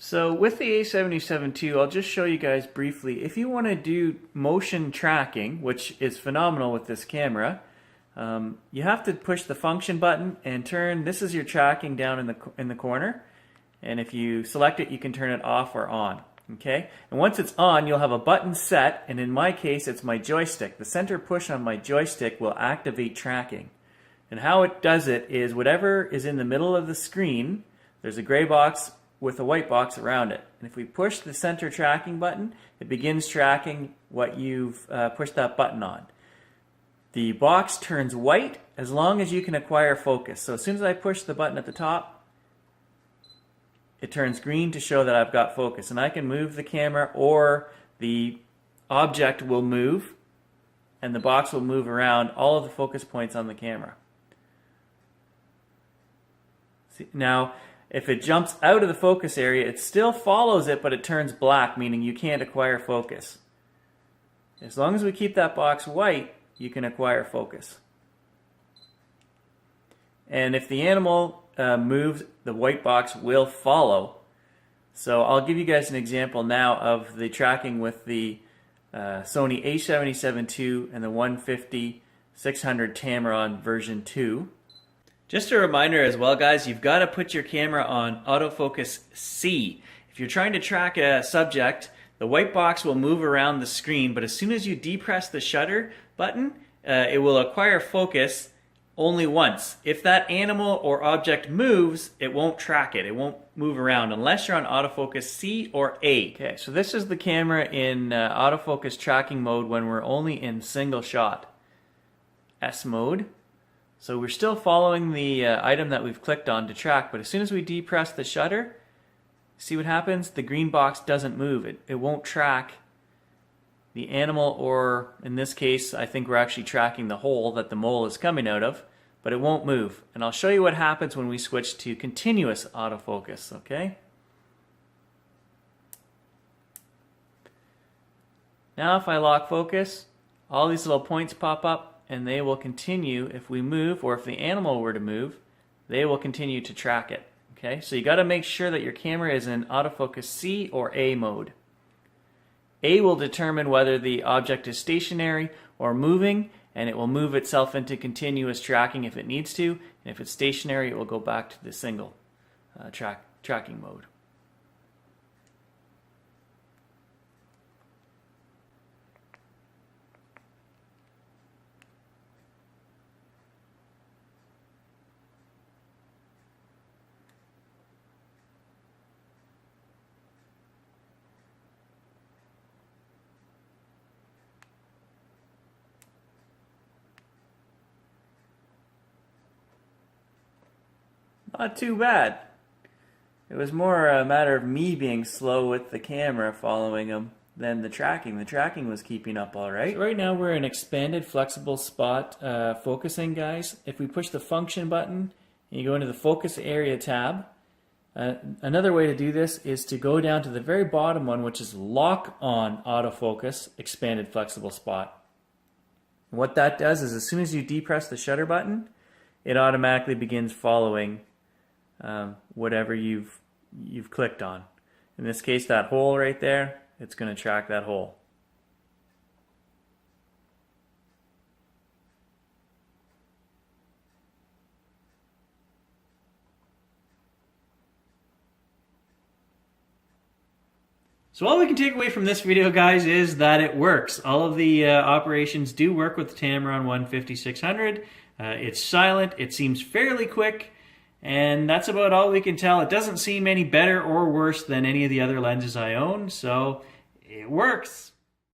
So with the A77 II, I'll just show you guys briefly. If you want to do motion tracking, which is phenomenal with this camera, you have to push the function button and turn. This is your tracking down in the corner, and if you select it, you can turn it off or on. Okay, and once it's on, you'll have a button set, and in my case, it's my joystick. The center push on my joystick will activate tracking, and how it does it is whatever is in the middle of the screen, there's a gray box with a white box around it. And if we push the center tracking button, it begins tracking what you've pushed that button on. The box turns white as long as you can acquire focus. So as soon as I push the button at the top, it turns green to show that I've got focus. And I can move the camera, or the object will move and the box will move around all of the focus points on the camera. See, now, if it jumps out of the focus area, it still follows it, but it turns black, meaning you can't acquire focus. As long as we keep that box white, you can acquire focus. And if the animal moves, the white box will follow. So I'll give you guys an example now of the tracking with the Sony A77 II and the 150-600 Tamron version 2. Just a reminder as well, guys, you've got to put your camera on autofocus C. If you're trying to track a subject, the white box will move around the screen, but as soon as you depress the shutter button, it will acquire focus only once. If that animal or object moves, it won't track it. It won't move around unless you're on autofocus C or A. Okay, so this is the camera in autofocus tracking mode when we're only in single shot. S mode. So we're still following the item that we've clicked on to track, but as soon as we depress the shutter, see what happens? The green box doesn't move. It won't track the animal, or in this case, I think we're actually tracking the hole that the mole is coming out of, but it won't move. And I'll show you what happens when we switch to continuous autofocus, okay? Now if I lock focus, all these little points pop up, and they will continue. If we move, or if the animal were to move, they will continue to track it. Okay, so you got to make sure that your camera is in autofocus C or A mode. A will determine whether the object is stationary or moving, and it will move itself into continuous tracking if it needs to, and if it's stationary, it will go back to the single tracking mode. Not too bad. It was more a matter of me being slow with the camera following him than the tracking. The tracking was keeping up all right. So right now we're in expanded flexible spot focusing, guys. If we push the function button and you go into the focus area tab, another way to do this is to go down to the very bottom one, which is lock on autofocus expanded flexible spot. And what that does is as soon as you depress the shutter button, it automatically begins following whatever you've clicked on. In this case, that hole right there, it's going to track that hole. So all we can take away from this video, guys, is that it works. All of the operations do work with the Tamron 150-600. It's silent, it seems fairly quick, and that's about all we can tell. It doesn't seem any better or worse than any of the other lenses I own, so it works.